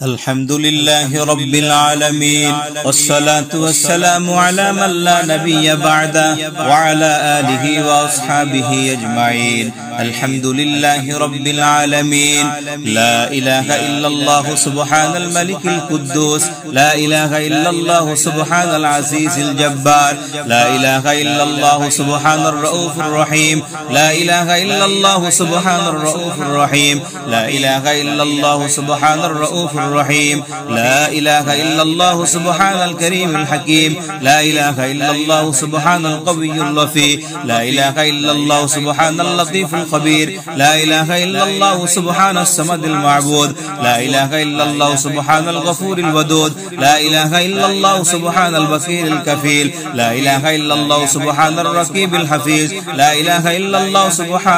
الحمد لله رب العالمين والصلاة والسلام على من لا نبي بعده وعلى آله وأصحابه أجمعين. الحمد لله رب العالمين. لا إله إلا الله سبحان الملك القدوس، لا إله إلا الله سبحان العزيز الجبار، لا إله إلا الله سبحان الرؤوف الرحيم، لا إله إلا الله سبحان الرؤوف الرحيم، لا إله إلا الله سبحان الرؤوف الرحيم، لا إله إلا الله سبحان الكريم الحكيم، لا إله إلا الله سبحان القوي اللطيف، لا إله إلا الله سبحان اللطيف الخبير، لا إله إلا الله سبحان الصمد المعبود، لا إله إلا الله سبحان الغفور الودود، لا إله إلا الله سبحان البصير الكفيل، لا إله إلا الله سبحان الرقيب الحفيظ، لا إله إلا الله سبحان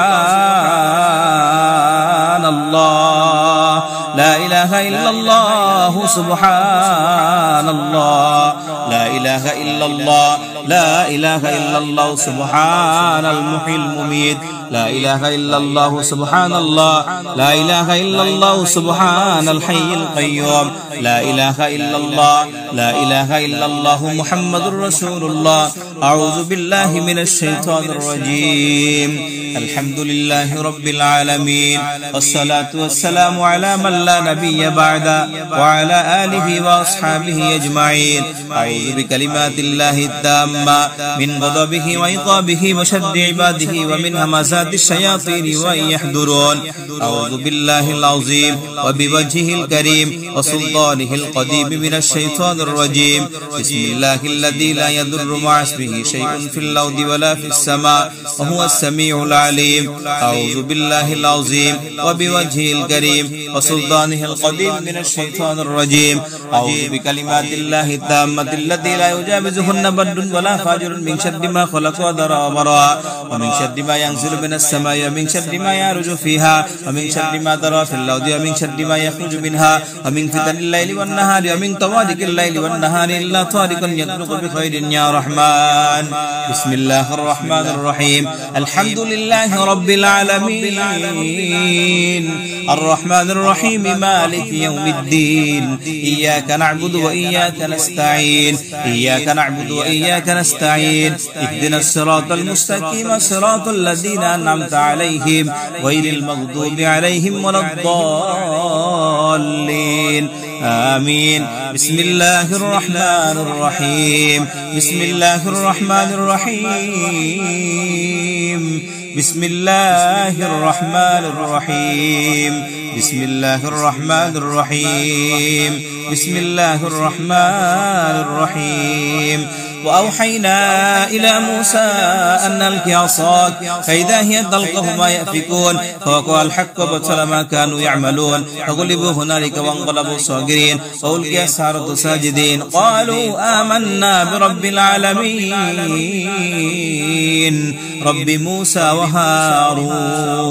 الله، لا إله إلا الله سبحان الله، لا إله إلا الله، لا إله إلا الله سبحان المحيي المميت، لا إله إلا الله سبحان الله، لا إله إلا الله سبحان الحي القيوم، لا إله إلا الله، لا إله إلا الله محمد رسول الله. أعوذ بالله من الشيطان الرجيم. الحمد لله رب العالمين والصلاة والسلام على من لا نبي بعده وعلى آله وأصحابه أجمعين. أعوذ بكلمات الله التامة من غضبه وعقابه وشر عباده ومن همزات الشياطين وأن يحضرون. أعوذ بالله العظيم وبوجهه الكريم وسلطانه القديم من الشيطان الرجيم. بسم الله الذي لا يضر مع اسمه شيء في الأرض ولا في السماء وهو السميع العليم. أعوذ بالله العظيم وبوجهه الكريم وسلطانه القديم من الشيطان الرجيم. أعوذ بكلمات الله التامة التي لا يجاوزهن بر ولا فاجر من شر ما خلق ودرى وبرى ومن شر ما ينزل من السماء ومن شر ما يعرج فيها ومن شر ما ترى في الأرض ومن شر ما يخرج منها ومن فتن الليل والنهار ومن طوارق الليل والنهار إلا طارقا يطرق بخير يا رحمن. بسم الله الرحمن الرحيم. الحمد لله رب العالمين الرحمن الرحيم مالك يوم الدين. إياك نعبد وإياك نستعين، إياك نعبد وإياك نستعين. اهدنا الصراط المستقيم صراط الذين أنعمت عليهم غير المغضوب عليهم ولا الضالين. آمين. بسم الله الرحمن الرحيم. بسم الله الرحمن الرحيم. بسم الله الرحمن الرحيم. بسم الله الرحمن الرحيم. بسم الله الرحمن الرحيم. وأوحينا إلى موسى أن ألق عصاك فإذا هي تلقف ما يأفكون فوقع الحق وبطل ما كانوا يعملون فغلبوا هنالك وانقلبوا صاغرين وألقي السحرة ساجدين قالوا آمنا برب العالمين رب موسى وهارون.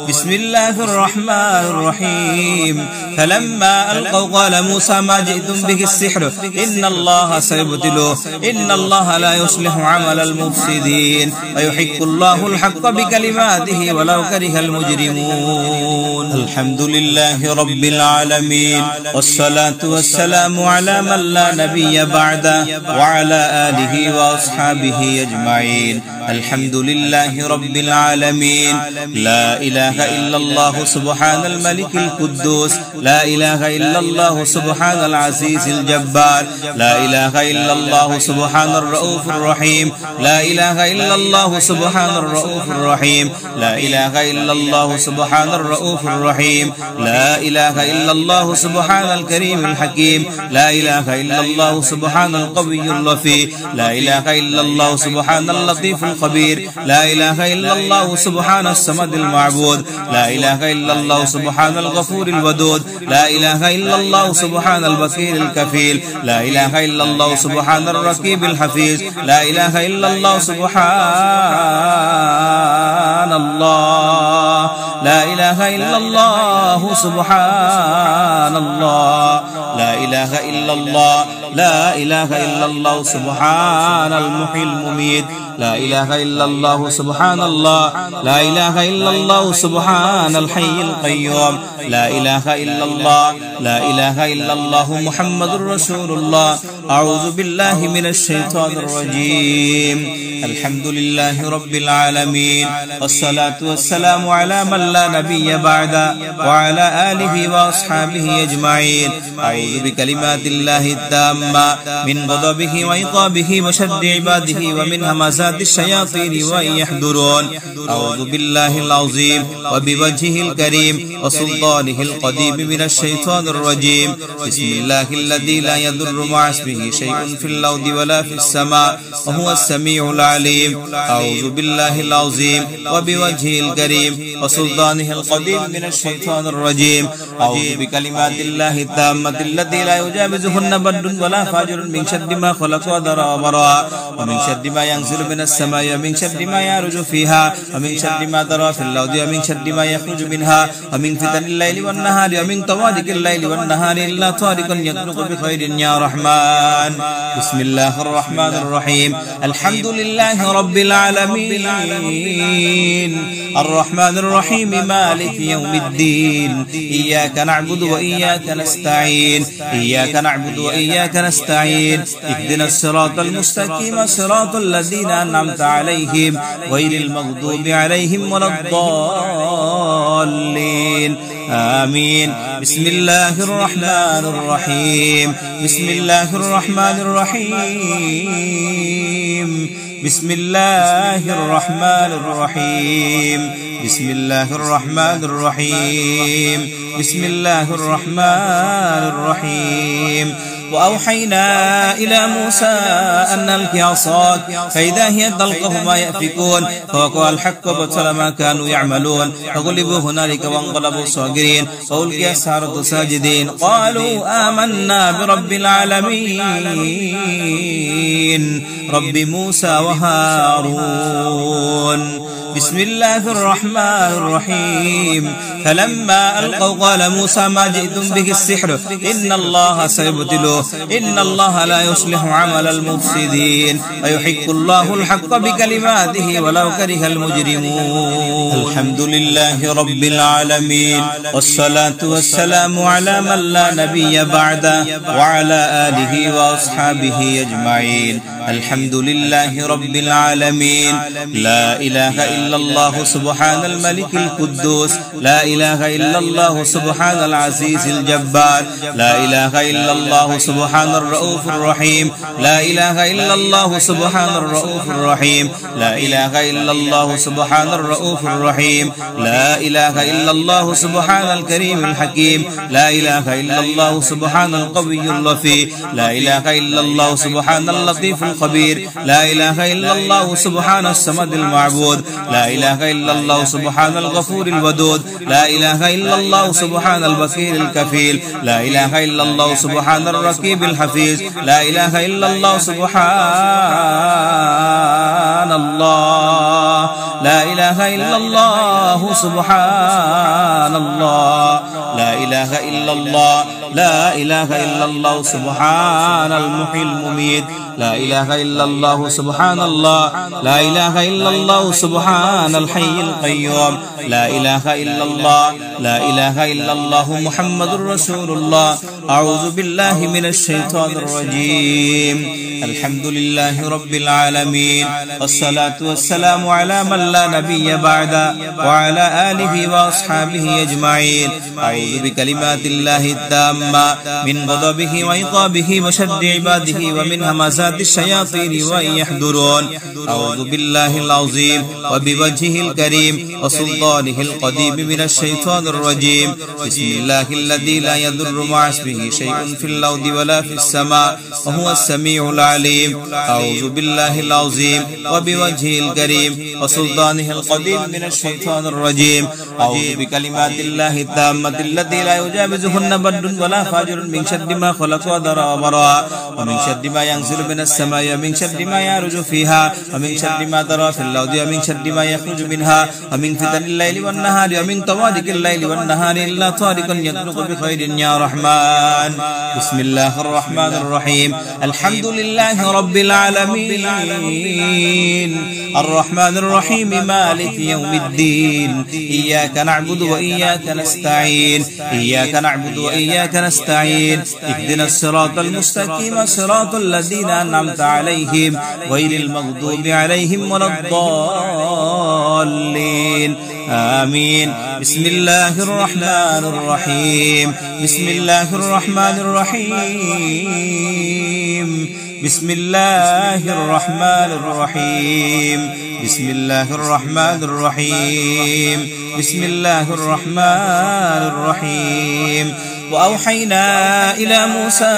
بسم الله الرحمن الرحيم. فلما ألقوا قال موسى ما جئتم به السحر إن الله سيبطله إن الله لا يصلح عمل المفسدين ويحق الله الحق بكلماته ولو كره المجرمون. الحمد لله رب العالمين والصلاة والسلام على من لا نبي بعده وعلى آله وأصحابه أجمعين. الحمد لله رب العالمين. لا إله إلا الله سبحان الملك القدوس، لا إله إلا الله سبحان العزيز الجبار، لا إله إلا الله سبحان الرؤوف الرحيم، لا إله إلا الله سبحان الرؤوف الرحيم، لا إله إلا الله سبحان الرؤوف الرحيم، لا إله إلا الله سبحان الكريم الحكيم، لا إله إلا الله سبحان القوي اللطيف، لا إله إلا الله سبحان اللطيف الخبير، لا إله إلا الله سبحان الصمد المعبود، لا إله إلا الله سبحان الغفور الودود، لا إله إلا الله سبحان البصير الكفيل، لا إله إلا الله سبحان الرقيب الحفيظ، لا إله إلا الله سبحان الله، لا إله إلا الله سبحان الله، لا إله إلا الله، لا إله إلا الله سبحان المحيي المميت لا إله إلا الله سبحان الله لا إله إلا الله سبحان الحي القيوم لا إله إلا الله لا إله إلا الله محمد رسول الله أعوذ بالله من الشيطان الرجيم الحمد لله رب العالمين والصلاة والسلام على من لا نبي بعد وعلى آله وأصحابه أجمعين أعوذ بكلمات الله التامة من غضبه وعقابه وشر عباده ومن همزات الشياطين وأن يحضرون أعوذ بالله العظيم وبوجهه الكريم وسلطانه القديم من الشيطان الرجيم بسم الله الذي لا يضر مع اسمه شيء في الأرض ولا في السماء وهو السميع العليم أعوذ بالله العظيم وبوجهه الكريم وسلطانه القديم من الشيطان الرجيم أعوذ بكلمات الله التامة التي لا يجاوزهن بر ولا فاجر من شر ما خلق وذرى وبرى ومن شر ما ينزل من السماء ومن شر ما يعرج فيها ومن شر ما ترى في الأرض ومن شر ما يخرج منها ومن فتن الليل والنهار ومن طوارق الليل والنهار إلا طارق يطرق بخير يا رحمن بسم الله الرحمن الرحيم الحمد لله رب العالمين الرحمن الرحيم مالك يوم الدين إياك نعبد وإياك نستعين إياك نعبد وإياك نستعين اهدنا الصراط المستقيم صراط الذين أنعمت عليهم غير المغضوب عليهم ولا الضالين آمين بسم الله الرحمن الرحيم بسم الله الرحمن الرحيم بسم الله الرحمن الرحيم بسم الله الرحمن الرحيم بسم الله الرحمن الرحيم وأوحينا إلى موسى أن ألق عصاك فإذا هي تلقف ما يأفكون فوقع الحق وبطل ما كانوا يعملون فغلبوا هنالك وانقلبوا صاغرين فألقي السحرة ساجدين قالوا آمنا برب العالمين رب موسى وهارون بسم الله الرحمن الرحيم فلما ألقوا قال موسى ما جئتم به السحر إن الله سيبطله إن الله لا يصلح عمل المفسدين ويحق الله الحق بكلماته ولو كره المجرمون الحمد لله رب العالمين والصلاة والسلام على من لا نبي بعده وعلى آله وأصحابه أجمعين الحمد لله رب العالمين لا إله إلا الله سبحان الملك القدوس لا إله إلا الله سبحان العزيز الجبار لا إله إلا الله سبحان الرؤوف الرحيم لا إله إلا الله سبحان الرؤوف الرحيم لا إله إلا الله سبحان الرؤوف الرحيم لا إله إلا الله سبحان الكريم الحكيم لا إله إلا الله سبحان القوي اللطيف لا إله إلا الله سبحان اللطيف الخبير لا إله إلا الله سبحان الصمد المعبود لا إله إلا الله سبحان الغفور الودود لا إله إلا الله سبحان البصير الكفيل لا إله إلا الله سبحان الرقيب الحفيظ لا إله إلا الله سبحان الله لا إله إلا الله سبحان الله لا إله إلا الله لا إله إلا الله سبحان المحيي المميت لا إله إلا الله سبحان الله لا إله إلا الله سبحان الحي القيوم لا إله إلا الله لا إله إلا الله محمد رسول الله أعوذ بالله من الشيطان الرجيم الحمد لله رب العالمين والصلاة والسلام على من لا نبي بعد وعلى آله وأصحابه أجمعين أعوذ بكلمات الله التامة من غضبه وعقابه وشر عباده ومن همزات الشياطين وأن يحضرون أعوذ بالله العظيم وبوجهه الكريم وسلطانه القديم من الشيطان الرجيم بسم الله الذي لا يضر مع اسمه شيء في الأرض ولا في السماء وهو السميع العليم أعوذ بالله العظيم وبوجهه الكريم وسلطانه القديم من الشيطان الرجيم أعوذ بكلمات الله التامة التي لا يجاوزهن بر ولا فاجر من شر ما خلق وذرى وبرى ومن شر ما ينزل من السماء ومن شر ما يعرج فيها ومن شر ما ترى في الأرض ومن شر ما يخرج منها ومن فتن الليل والنهار ومن طوارق الليل الليل والنهار إلا طارقا يطرق بخير يا رحمن. بسم الله الرحمن الرحيم. الحمد لله رب العالمين الرحمن الرحيم مالك يوم الدين. إياك نعبد وإياك نستعين. إياك نعبد وإياك نستعين. اهدنا الصراط المستقيم صراط الذين أنعمت عليهم غير المغضوب عليهم ولا الضالين. آمين. بسم الله الرحمن الرحيم. بسم الله الرحمن الرحيم. بسم الله الرحمن الرحيم. بسم الله الرحمن الرحيم. بسم الله الرحمن الرحيم. وأوحينا إلى موسى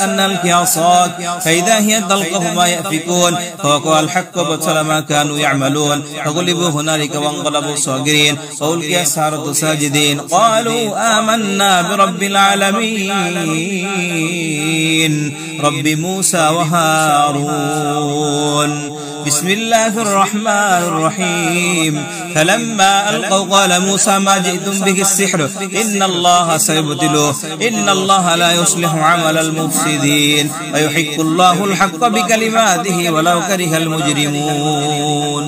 أن ألق عصاك فإذا هي تلقف ما يأفكون فوقع الحق وبطل ما كانوا يعملون فغلبوا هنالك وانقلبوا صاغرين وألقي السحرة ساجدين قالوا آمنا برب العالمين رب موسى وهارون. بسم الله الرحمن الرحيم. فلما ألقوا قال موسى ما جئتم به السحر إن الله سيبطله إن الله لا يصلح عمل المفسدين ويحق الله الحق بكلماته ولو كره المجرمون.